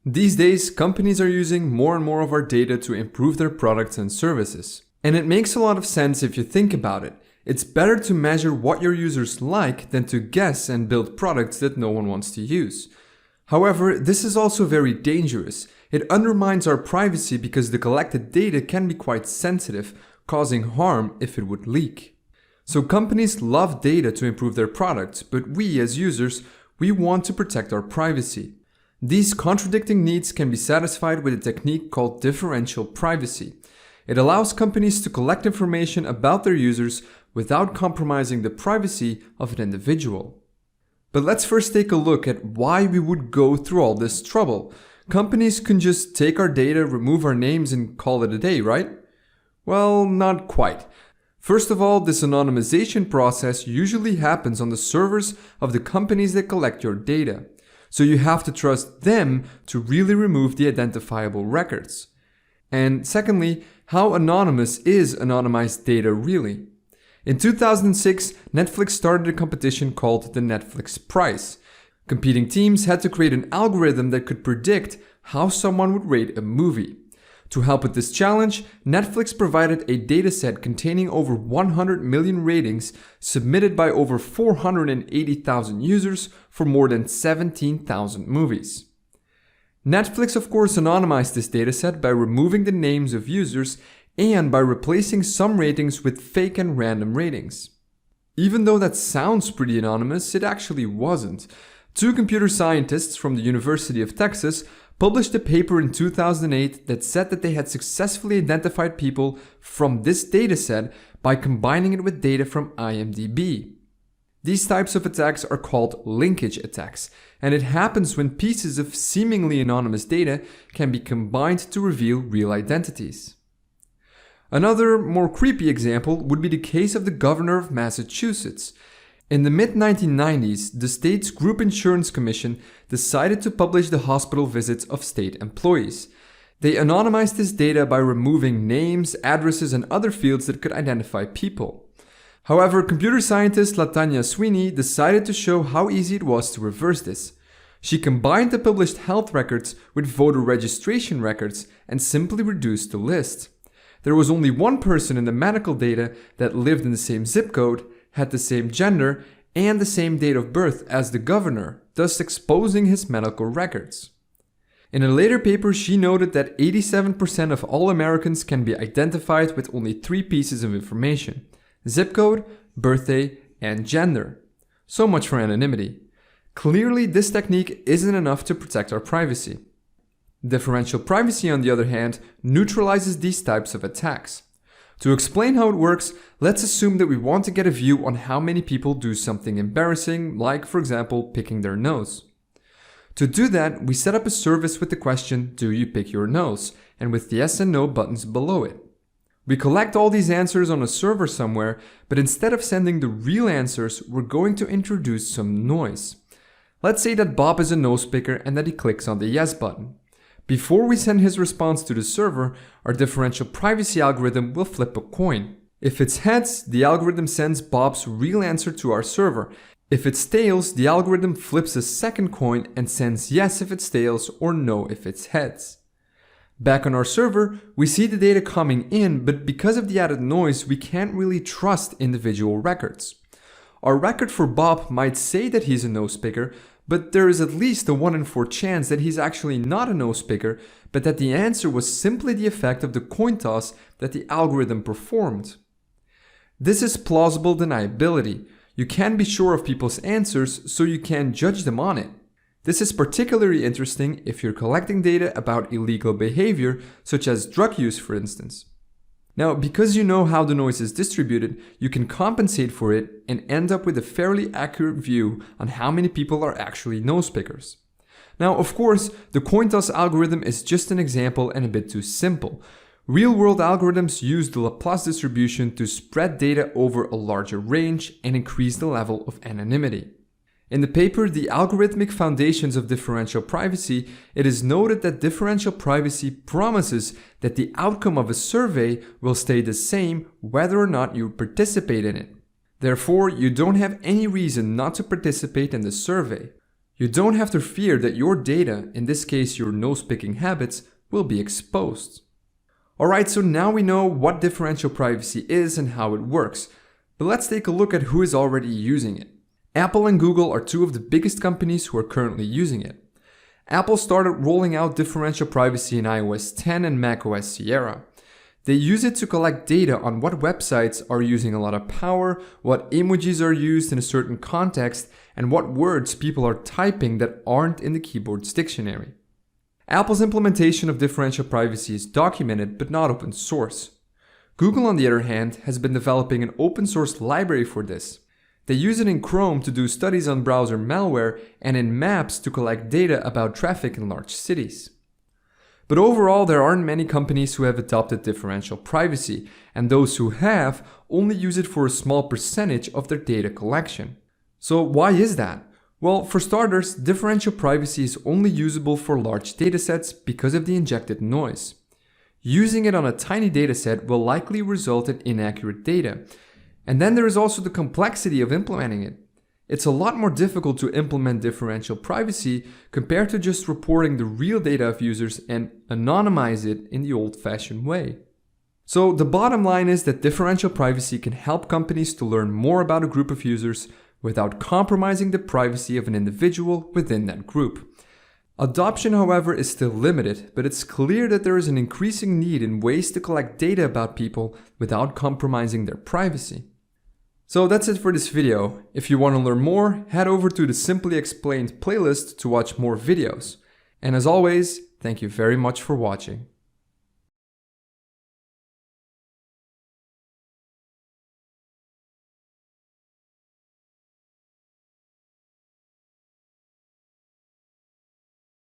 These days, companies are using more and more of our data to improve their products and services. And it makes a lot of sense if you think about it. It's better to measure what your users like than to guess and build products that no one wants to use. However, this is also very dangerous. It undermines our privacy because the collected data can be quite sensitive, causing harm if it would leak. So companies love data to improve their products, but we as users, we want to protect our privacy. These contradicting needs can be satisfied with a technique called differential privacy. It allows companies to collect information about their users without compromising the privacy of an individual. But let's first take a look at why we would go through all this trouble. Companies can just take our data, remove our names, and call it a day, right? Well, not quite. First of all, this anonymization process usually happens on the servers of the companies that collect your data. So you have to trust them to really remove the identifiable records. And secondly, how anonymous is anonymized data really? In 2006, Netflix started a competition called the Netflix Prize. Competing teams had to create an algorithm that could predict how someone would rate a movie. To help with this challenge, Netflix provided a dataset containing over 100 million ratings submitted by over 480,000 users for more than 17,000 movies. Netflix of course anonymized this dataset by removing the names of users and by replacing some ratings with fake and random ratings. Even though that sounds pretty anonymous, it actually wasn't. Two computer scientists from the University of Texas published a paper in 2008 that said that they had successfully identified people from this dataset by combining it with data from IMDb. These types of attacks are called linkage attacks, and it happens when pieces of seemingly anonymous data can be combined to reveal real identities. Another, more creepy example would be the case of the governor of Massachusetts. In the mid-1990s, the state's Group Insurance Commission decided to publish the hospital visits of state employees. They anonymized this data by removing names, addresses, and other fields that could identify people. However, computer scientist LaTanya Sweeney decided to show how easy it was to reverse this. She combined the published health records with voter registration records and simply reduced the list. There was only one person in the medical data that lived in the same zip code, had the same gender, and the same date of birth as the governor, thus exposing his medical records. In a later paper, she noted that 87% of all Americans can be identified with only 3 pieces of information: zip code, birthday, and gender. So much for anonymity. Clearly, this technique isn't enough to protect our privacy. Differential privacy, on the other hand, neutralizes these types of attacks. To explain how it works, let's assume that we want to get a view on how many people do something embarrassing, like for example picking their nose. To do that, we set up a service with the question, "Do you pick your nose?" and with the yes and no buttons below it. We collect all these answers on a server somewhere, but instead of sending the real answers, we're going to introduce some noise. Let's say that Bob is a nose picker and that he clicks on the yes button. Before we send his response to the server, our differential privacy algorithm will flip a coin. If it's heads, the algorithm sends Bob's real answer to our server. If it's tails, the algorithm flips a second coin and sends yes if it's tails or no if it's heads. Back on our server, we see the data coming in, but because of the added noise, we can't really trust individual records. Our record for Bob might say that he's a nose picker, but there is at least a 1 in 4 chance that he's actually not a nose picker, but that the answer was simply the effect of the coin toss that the algorithm performed. This is plausible deniability. You can be sure of people's answers, so you can judge them on it. This is particularly interesting if you're collecting data about illegal behavior, such as drug use, for instance. Now, because you know how the noise is distributed, you can compensate for it and end up with a fairly accurate view on how many people are actually nose pickers. Now, of course, the coin toss algorithm is just an example and a bit too simple. Real-world algorithms use the Laplace distribution to spread data over a larger range and increase the level of anonymity. In the paper, The Algorithmic Foundations of Differential Privacy, it is noted that differential privacy promises that the outcome of a survey will stay the same whether or not you participate in it. Therefore, you don't have any reason not to participate in the survey. You don't have to fear that your data, in this case your nose-picking habits, will be exposed. Alright, so now we know what differential privacy is and how it works, but let's take a look at who is already using it. Apple and Google are two of the biggest companies who are currently using it. Apple started rolling out differential privacy in iOS 10 and macOS Sierra. They use it to collect data on what websites are using a lot of power, what emojis are used in a certain context, and what words people are typing that aren't in the keyboard's dictionary. Apple's implementation of differential privacy is documented but not open source. Google, on the other hand, has been developing an open source library for this. They use it in Chrome to do studies on browser malware and in Maps to collect data about traffic in large cities. But overall, there aren't many companies who have adopted differential privacy, and those who have only use it for a small percentage of their data collection. So why is that? Well, for starters, differential privacy is only usable for large datasets because of the injected noise. Using it on a tiny dataset will likely result in inaccurate data. And then there is also the complexity of implementing it. It's a lot more difficult to implement differential privacy compared to just reporting the real data of users and anonymize it in the old-fashioned way. So the bottom line is that differential privacy can help companies to learn more about a group of users without compromising the privacy of an individual within that group. Adoption, however, is still limited, but it's clear that there is an increasing need in ways to collect data about people without compromising their privacy. So that's it for this video. If you want to learn more, head over to the Simply Explained playlist to watch more videos. And as always, thank you very much for watching.